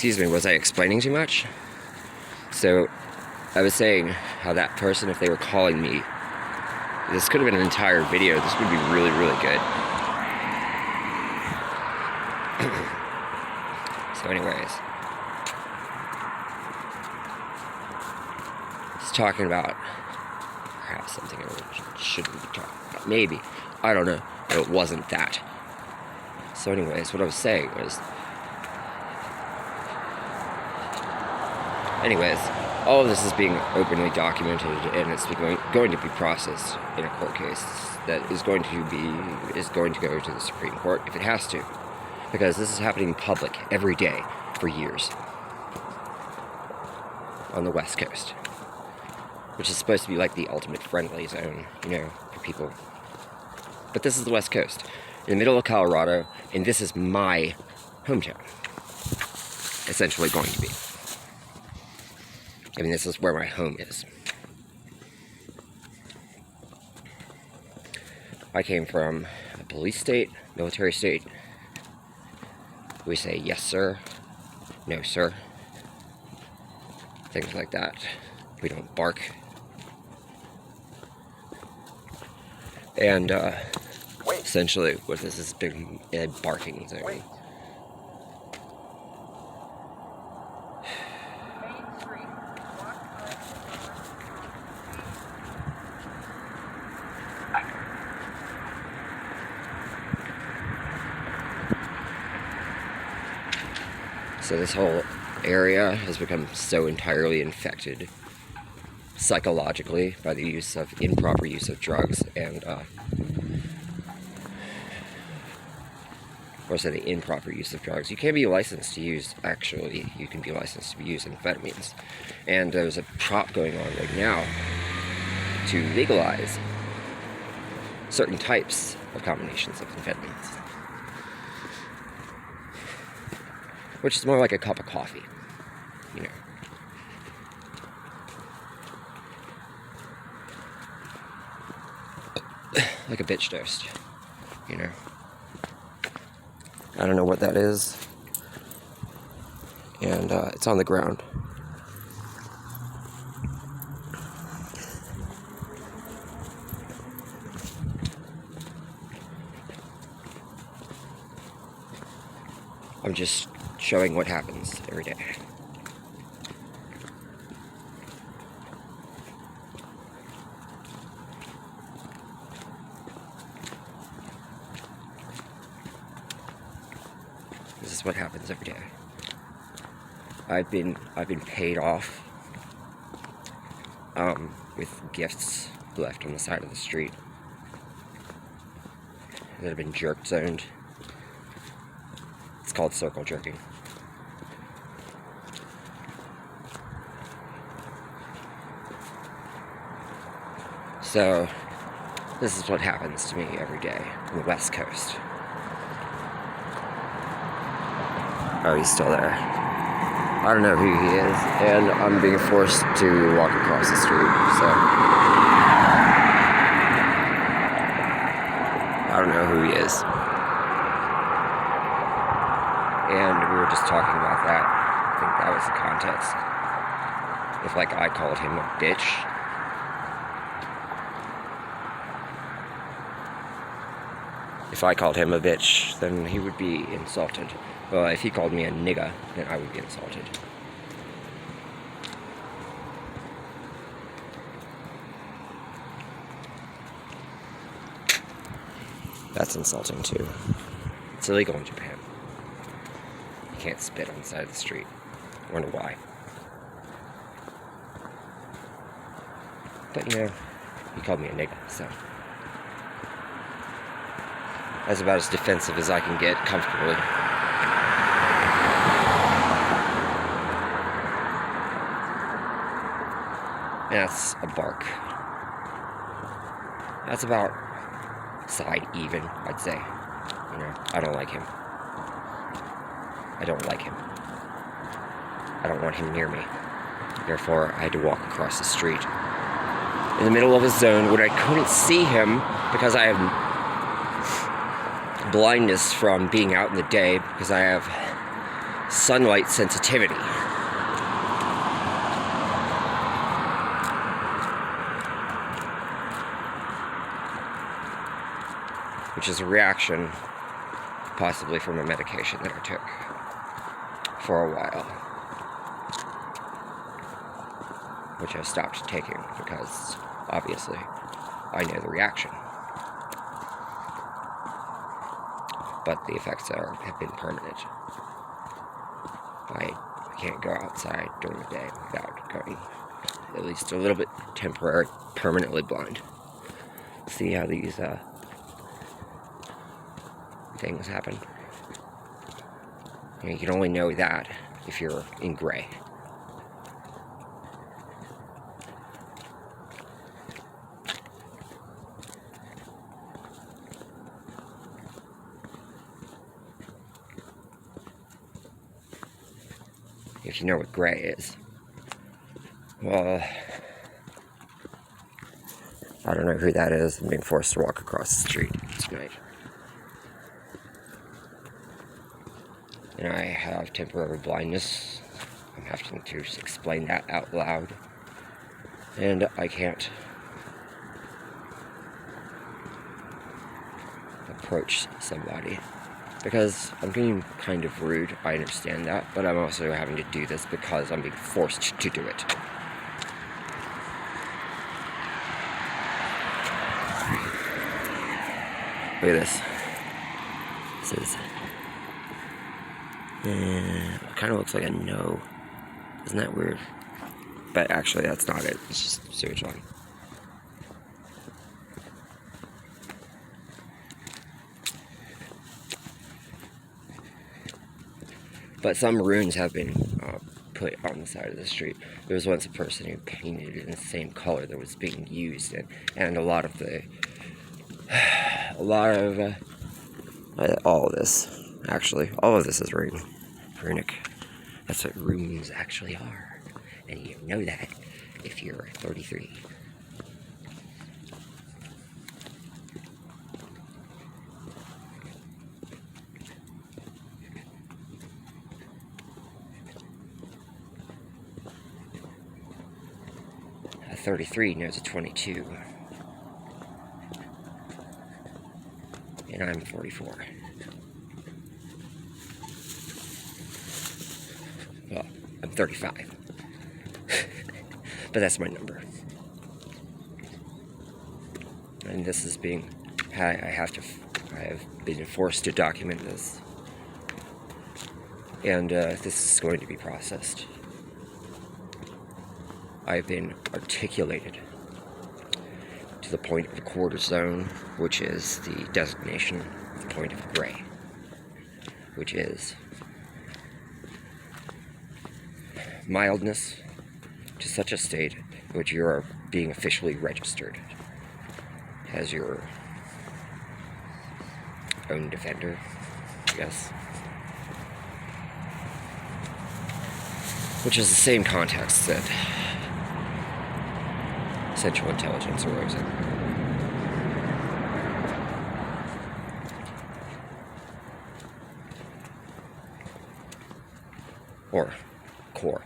Excuse me, was I explaining too much? So, I was saying how that person, if they were calling me, this could have been an entire video. This would be really, really good. So anyways, he's talking about perhaps something I shouldn't be talking about. Maybe. I don't know. But it wasn't that. So anyways, what I was saying was... Anyways, all of this is being openly documented, and it's going to be processed in a court case that is going to go to the Supreme Court if it has to, because this is happening in public every day for years on the West Coast, which is supposed to be like the ultimate friendly zone, for people. But this is the West Coast, in the middle of Colorado, and this is my hometown, essentially going to be. I mean, this is where my home is. I came from a police state, military state. We say yes, sir, no, sir. Things like that. We don't bark. And, essentially, what this is big barking zone. Wait. So this whole area has become so entirely infected psychologically by the improper use of drugs and, the improper use of drugs. You can't be licensed to use, actually, you can be licensed to be using amphetamines. And there's a prop going on right now to legalize certain types of combinations of amphetamines. Which is more like a cup of coffee, Like a bitch toast, I don't know what that is. And it's on the ground. I'm just showing what happens every day. This is what happens every day. I've been paid off with gifts left on the side of the street that have been jerk zoned. It's called circle jerking. So, this is what happens to me every day on the West Coast. Oh, he's still there. I don't know who he is, and I'm being forced to walk across the street, so... I don't know who he is. And we were just talking about that. I think that was the context. If, I called him a bitch... If I called him a bitch, then he would be insulted. Well, if he called me a nigga, then I would be insulted. That's insulting, too. It's illegal in Japan. You can't spit on the side of the street. I wonder why. But, he called me a nigga, so... That's about as defensive as I can get comfortably. And that's a bark. That's about side even, I'd say. I don't like him. I don't like him. I don't want him near me. Therefore, I had to walk across the street in the middle of a zone where I couldn't see him because I have blindness from being out in the day, because I have sunlight sensitivity. Which is a reaction possibly from a medication that I took for a while, which I stopped taking because obviously I know the reaction, but the effects have been permanent. I can't go outside during the day without going at least a little bit temporary, permanently blind. See how these things happen? You can only know that if you're in gray. If you know what gray is. Well, I don't know who that is. I'm being forced to walk across the street tonight. And I have temporary blindness. I'm having to explain that out loud. And I can't approach somebody because I'm being kind of rude. I understand that, but I'm also having to do this because I'm being forced to do it. Look at this. This is... it kind of looks like a no. Isn't that weird? But actually, that's not it. It's just sewage line. But some runes have been put on the side of the street. There was once a person who painted it in the same color that was being used, and a lot of all of this, actually, all of this is runic. That's what runes actually are, and you know that if you're 33. A 33 knows a 22. And I'm 44. Well, I'm 35. But that's my number. And this is being... I have been forced to document this. And this is going to be processed. I've been articulated to the point of a quarter zone, which is the designation of the point of gray, which is mildness to such a state in which you are being officially registered as your own defender, I guess. Which is the same context that Central Intelligence arose in. Or core.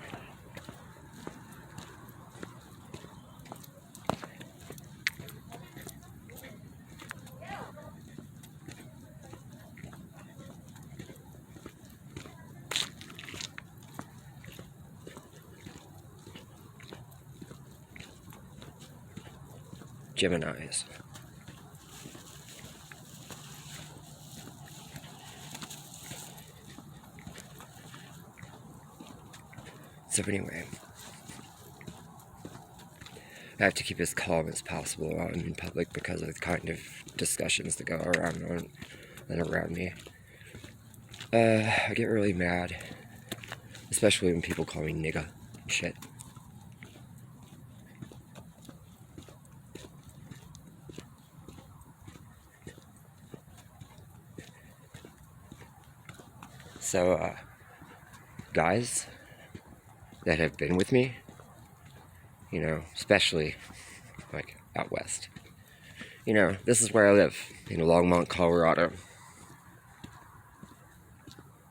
Geminis. So anyway, I have to keep as calm as possible while I'm in public because of the kind of discussions that go around and around me. I get really mad, especially when people call me nigga and shit. So, guys that have been with me, you know, especially, like, out west. You know, this is where I live, in Longmont, Colorado.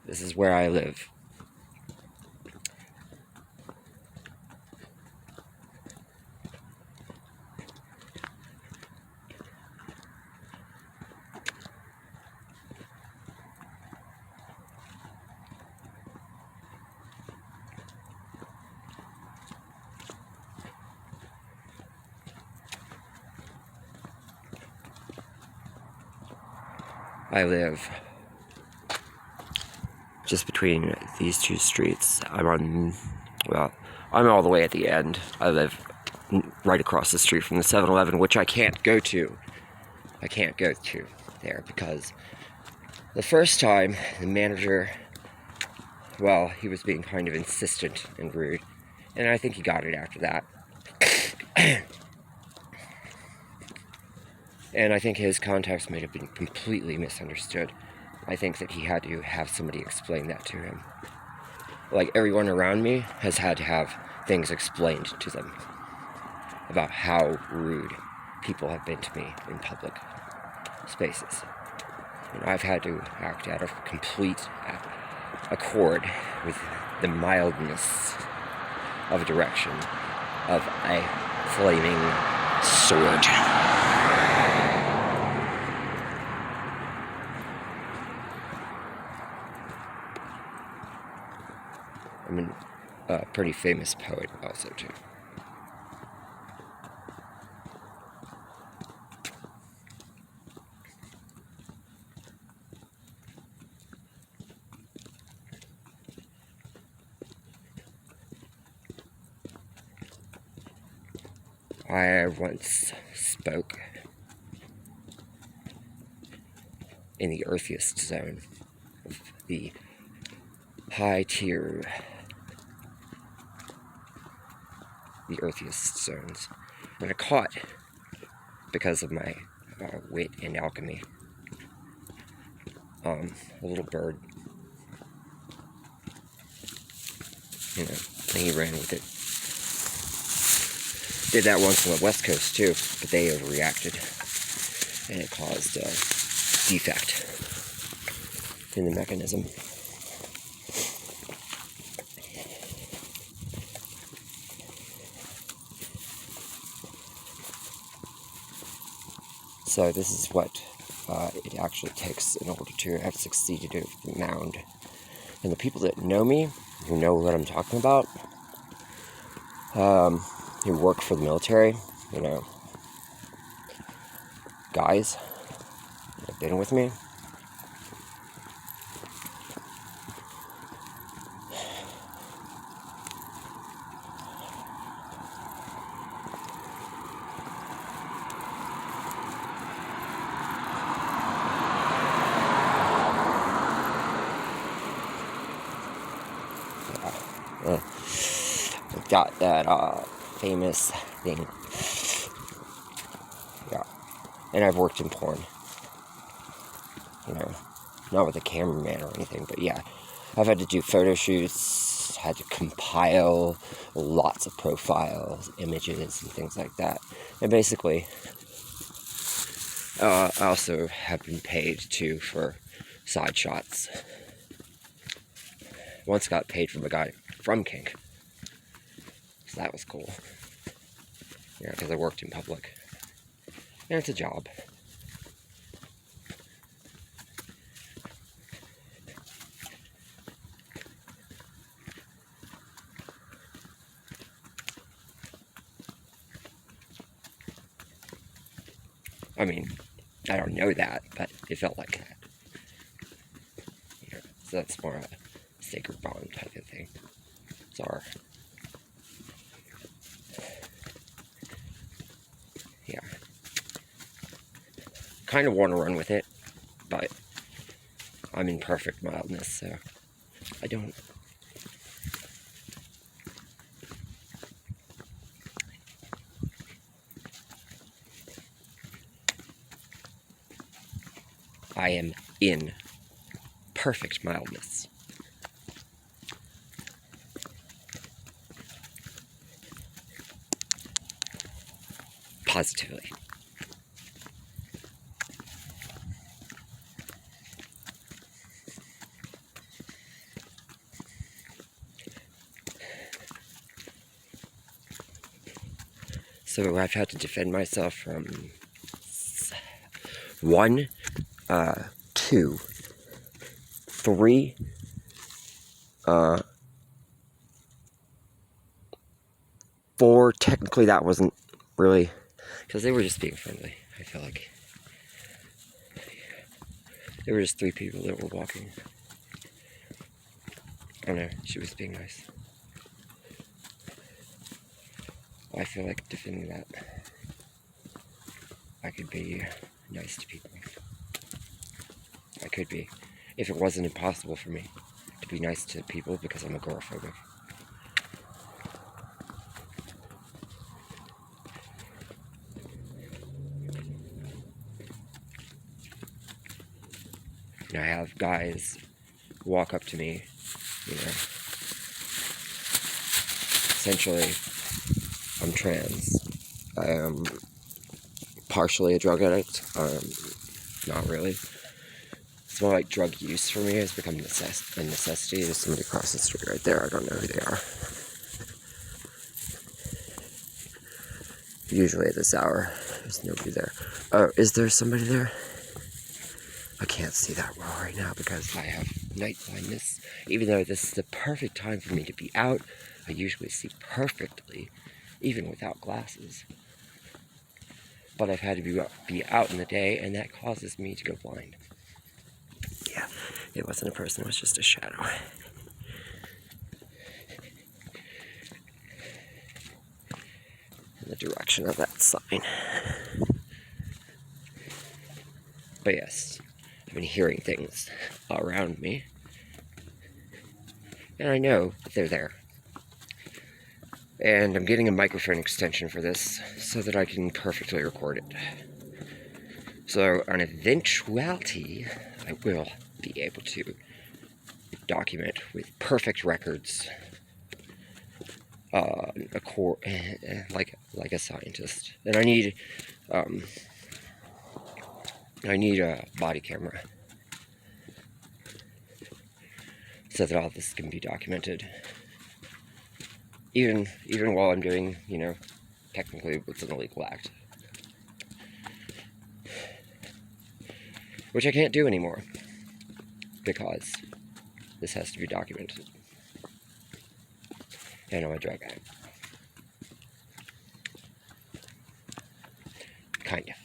This is where I live. I live just between these two streets. I'm all the way at the end. I live right across the street from the 7-Eleven, which I can't go to. I can't go to there because the first time the manager, well, he was being kind of insistent and rude, and I think he got it after that. And I think his context may have been completely misunderstood. I think that he had to have somebody explain that to him. Like, everyone around me has had to have things explained to them about how rude people have been to me in public spaces. And I've had to act out of complete accord with the mildness of direction of a flaming sword. I'm a pretty famous poet also, too. I once spoke in the earthiest zone of the high tier, the earthiest zones, and I caught, because of my wit and alchemy, a little bird, and he ran with it. Did that once on the West Coast too, but they overreacted, and it caused a defect in the mechanism. So this is what it actually takes in order to have succeeded with the mound. And the people that know me, who know what I'm talking about, who work for the military, guys that have been with me, I've got that famous thing. Yeah. And I've worked in porn. Not with a cameraman or anything, but yeah. I've had to do photo shoots, had to compile lots of profiles, images, and things like that. And basically, I also have been paid, too, for side shots. Once got paid from a guy from Kink. So that was cool. Yeah, because I worked in public. And it's a job. I mean, I don't know that, but it felt like that. So that's more a sacred bond type of thing. Sorry. Yeah. Kind of want to run with it, but I'm in perfect mildness, so I don't. I am in perfect mildness. Positively. So I've had to defend myself from 1, 2, 3, 4. Technically that wasn't really, because they were just being friendly, I feel like. There were just 3 people that were walking. Oh no, she was being nice. I feel like defending that. I could be nice to people. I could be. If it wasn't impossible for me to be nice to people because I'm agoraphobic. And I have guys walk up to me, you know. Essentially, I'm trans. I am partially a drug addict. Not really. It's more like drug use for me. It's become a necessity. There's somebody across the street right there. I don't know who they are. Usually at this hour, there's nobody there. Oh, is there somebody there? I can't see that well right now because I have night blindness. Even though this is the perfect time for me to be out, I usually see perfectly, even without glasses. But I've had to be out in the day, and that causes me to go blind. Yeah, it wasn't a person, it was just a shadow. In the direction of that sign. But yes, I've been hearing things around me. And I know that they're there. And I'm getting a microphone extension for this so that I can perfectly record it. So, on eventuality, I will be able to document with perfect records, like a scientist. And I need a body camera so that all this can be documented. Even while I'm doing, you know, technically it's an illegal act. Which I can't do anymore, because this has to be documented. And I'm a drug addict. Kind of.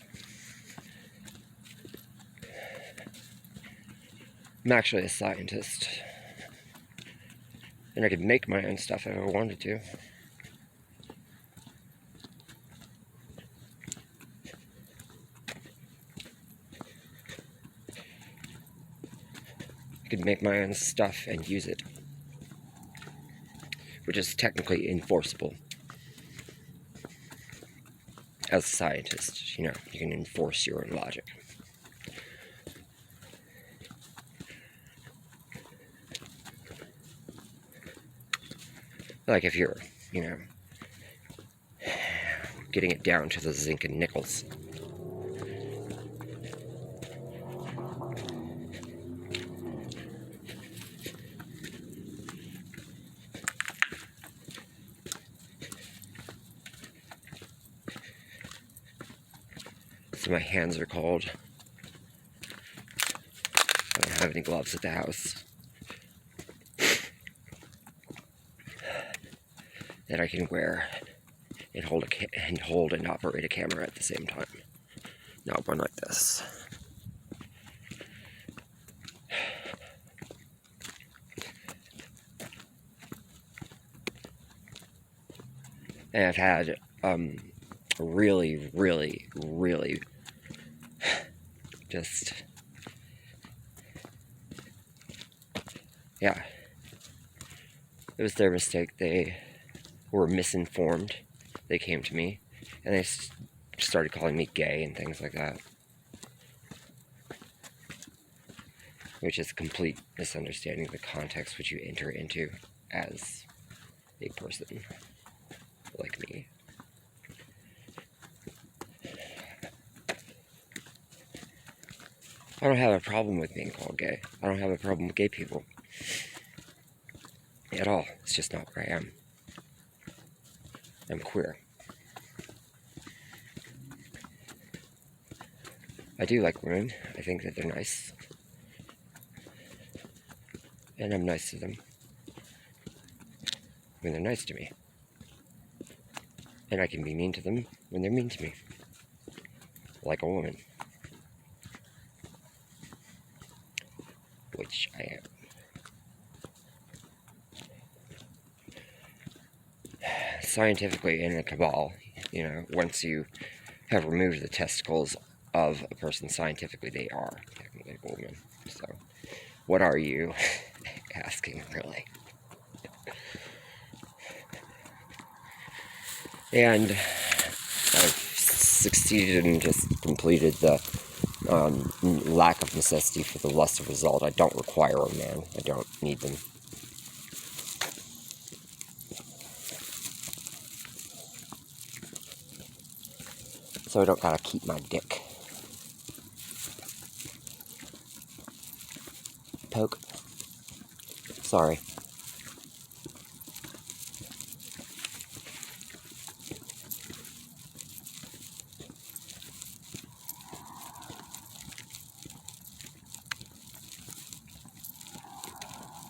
I'm actually a scientist. And I could make my own stuff if I wanted to. I could make my own stuff and use it. Which is technically enforceable. As a scientist, you know, you can enforce your own logic. Like if you're, you know, getting it down to the zinc and nickels. So my hands are cold. I don't have any gloves at the house that I can wear and hold and operate a camera at the same time. Not one like this. And I've had really just, yeah, it was their mistake. They were misinformed. They came to me and they started calling me gay and things like that, which is a complete misunderstanding of the context which you enter into as a person like me. I don't have a problem with being called gay. I don't have a problem with gay people at all. It's just not where I am. I'm queer. I do like women. I think that they're nice. And I'm nice to them when they're nice to me. And I can be mean to them when they're mean to me. Like a woman. which I am. Scientifically, in a cabal, you know, once you have removed the testicles of a person, scientifically they are technically a woman. So, what are you asking, really? And I've succeeded and just completed the lack of necessity for the lust of result. I don't require a man. I don't need them. So I don't gotta keep my dick. Poke. Sorry.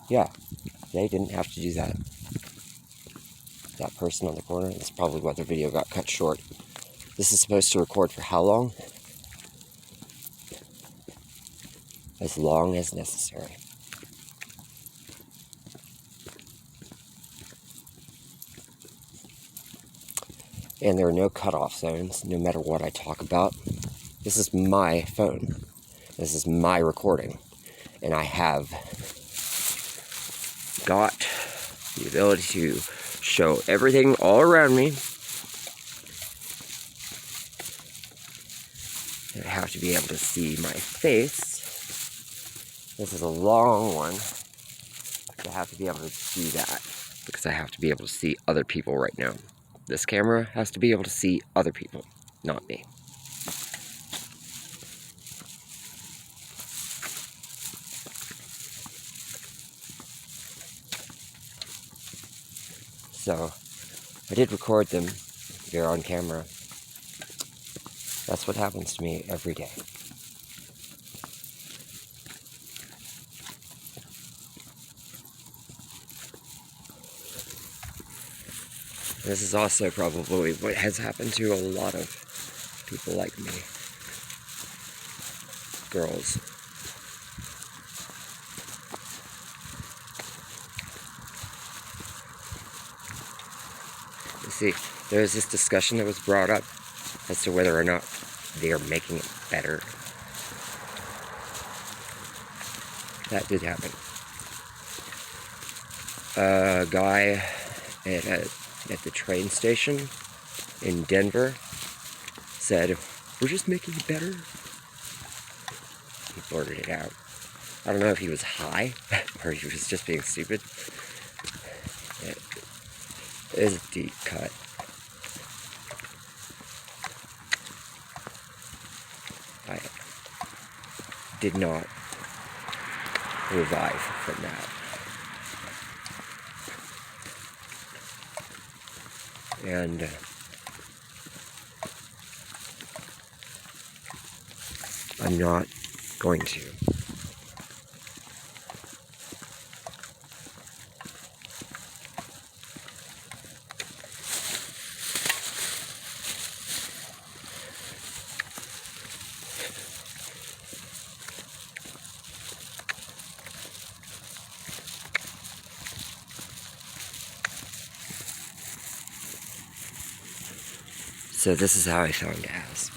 Yeah, they didn't have to do that. That person on the corner, that's probably why the video got cut short. This is supposed to record for how long? As long as necessary. And there are no cutoff zones, no matter what I talk about. This is my phone. This is my recording. And I have got the ability to show everything all around me. And I have to be able to see my face. This is a long one. I have to be able to do that because I have to be able to see other people right now. This camera has to be able to see other people, not me. So, I did record them. They're on camera. That's what happens to me every day. This is also probably what has happened to a lot of people like me. Girls. You see, there was this discussion that was brought up as to whether or not they are making it better. That did happen. A guy at the train station in Denver said, "We're just making it better." He blurted it out. I don't know if he was high or he was just being stupid. It is a deep cut. I did not revive from that. And I'm not going to. So this is how I found Az.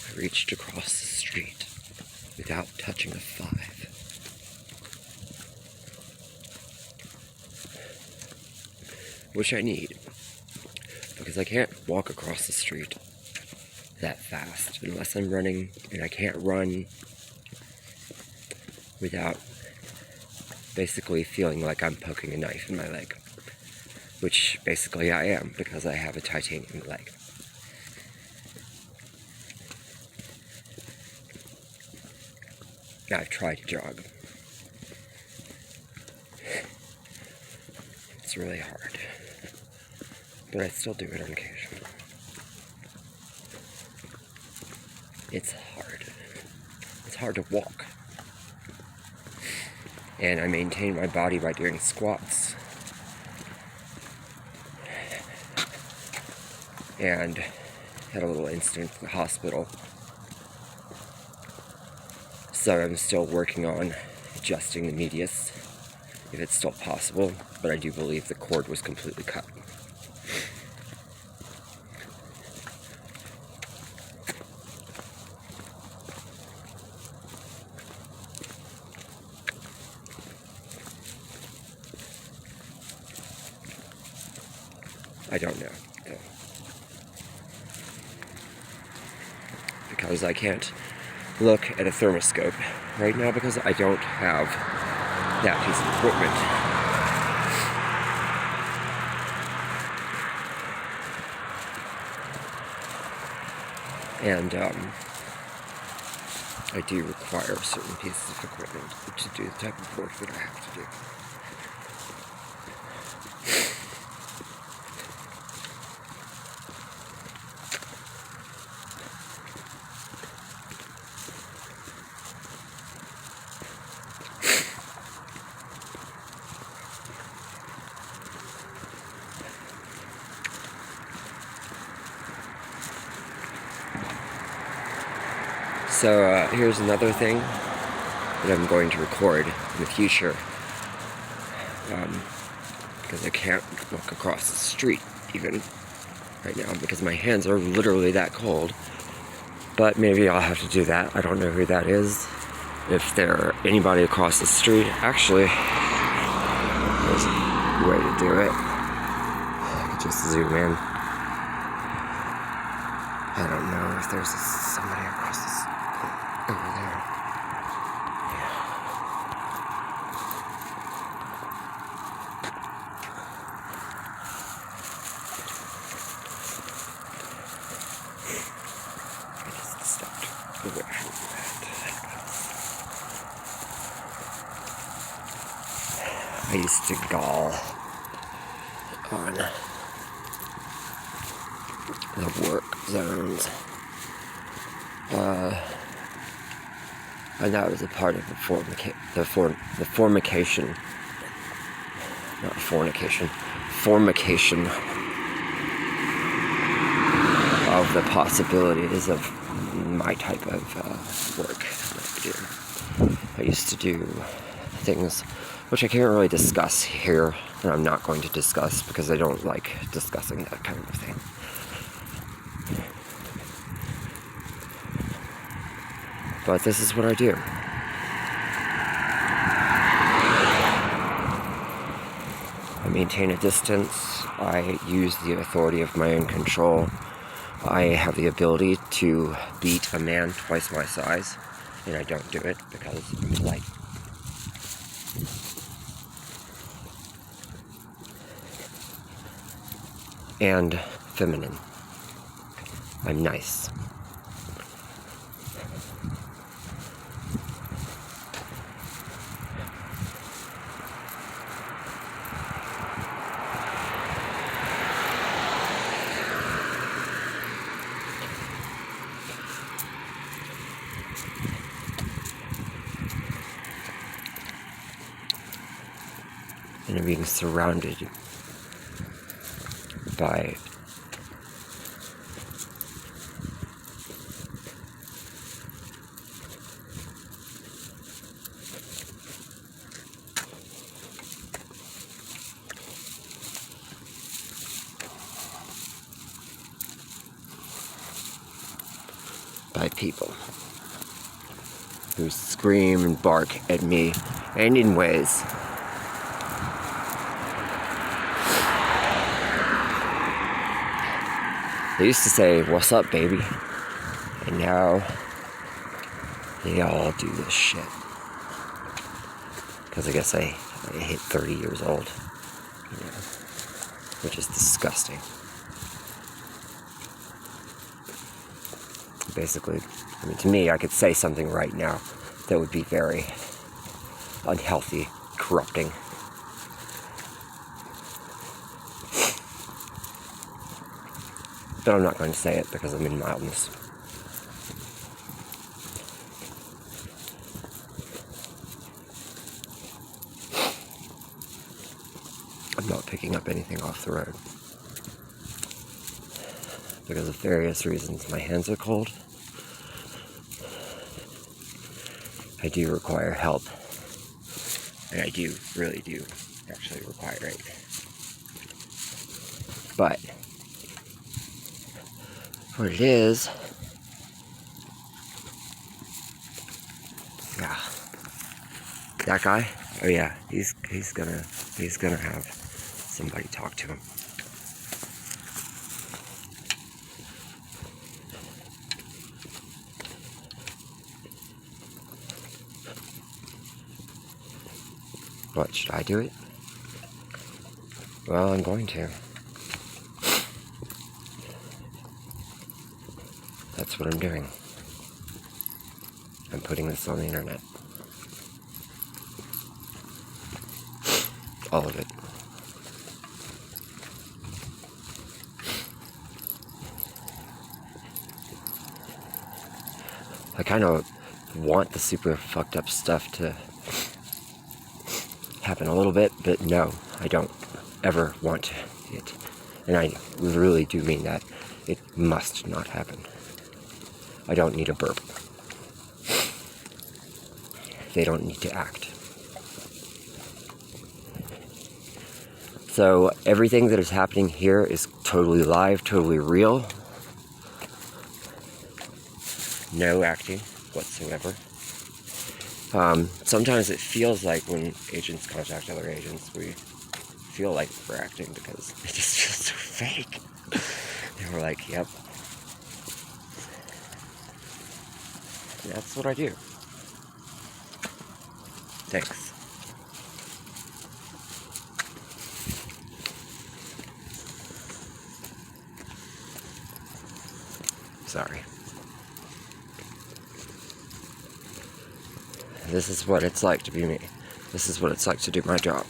I reached across the street without touching a 5. Which I need, because I can't walk across the street that fast unless I'm running, and I can't run without basically feeling like I'm poking a knife in my leg, which basically I am because I have a titanium leg. I've tried to jog. It's really hard, but I still do it on occasion. It's hard. It's hard to walk. And I maintain my body by doing squats. And had a little incident at the hospital. So I'm still working on adjusting the medius, if it's still possible, but I do believe the cord was completely cut. I don't know, though. Because I can't look at a thermoscope right now because I don't have that piece of equipment. And I do require certain pieces of equipment to do the type of work that I have to do. So here's another thing that I'm going to record in the future, because I can't walk across the street even right now because my hands are literally that cold. But maybe I'll have to do that. I don't know who that is. If there anybody across the street, actually, there's a way to do it. I could just zoom in. I don't know if there's somebody across this over there. Yeah. I just stepped away from that. I used to gall on the work zones. And that was a part of the formication, not fornication, formication of the possibilities of my type of work that I do. I used to do things which I can't really discuss here, and I'm not going to discuss because I don't like discussing that kind of thing. But this is what I do. I maintain a distance. I use the authority of my own control. I have the ability to beat a man twice my size, and I don't do it because I'm light. And feminine. I'm nice. And I'm being surrounded by people who scream and bark at me and in ways they used to say, "What's up, baby?" And now they all do this shit. Because I guess I hit 30 years old, you know, which is disgusting. Basically, I mean, to me, I could say something right now that would be very unhealthy, corrupting. But I'm not going to say it because I'm in mildness. I'm not picking up anything off the road. Because of various reasons, my hands are cold. I do require help. And I really do actually require it. But what it is, yeah, that guy, oh yeah, he's gonna have somebody talk to him. What, should I do it? Well, I'm going to. That's what I'm doing. I'm putting this on the internet. All of it. I kind of want the super fucked up stuff to happen a little bit, but no, I don't ever want it. And I really do mean that. It must not happen. I don't need a burp. They don't need to act. So everything that is happening here is totally live, totally real. No acting whatsoever. Sometimes it feels like when agents contact other agents, we feel like we're acting because it just feels so fake. And we're like, yep. And that's what I do. Thanks. Sorry. This is what it's like to be me. This is what it's like to do my job.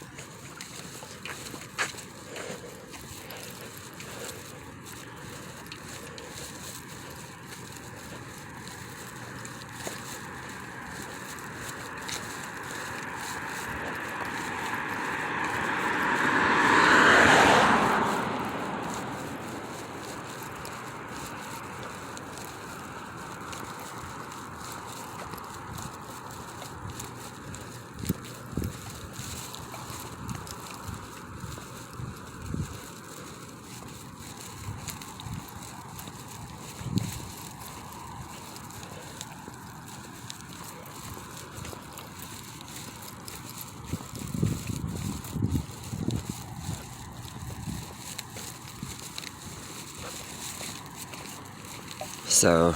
So,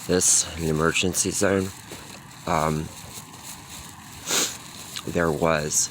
this an emergency zone. There was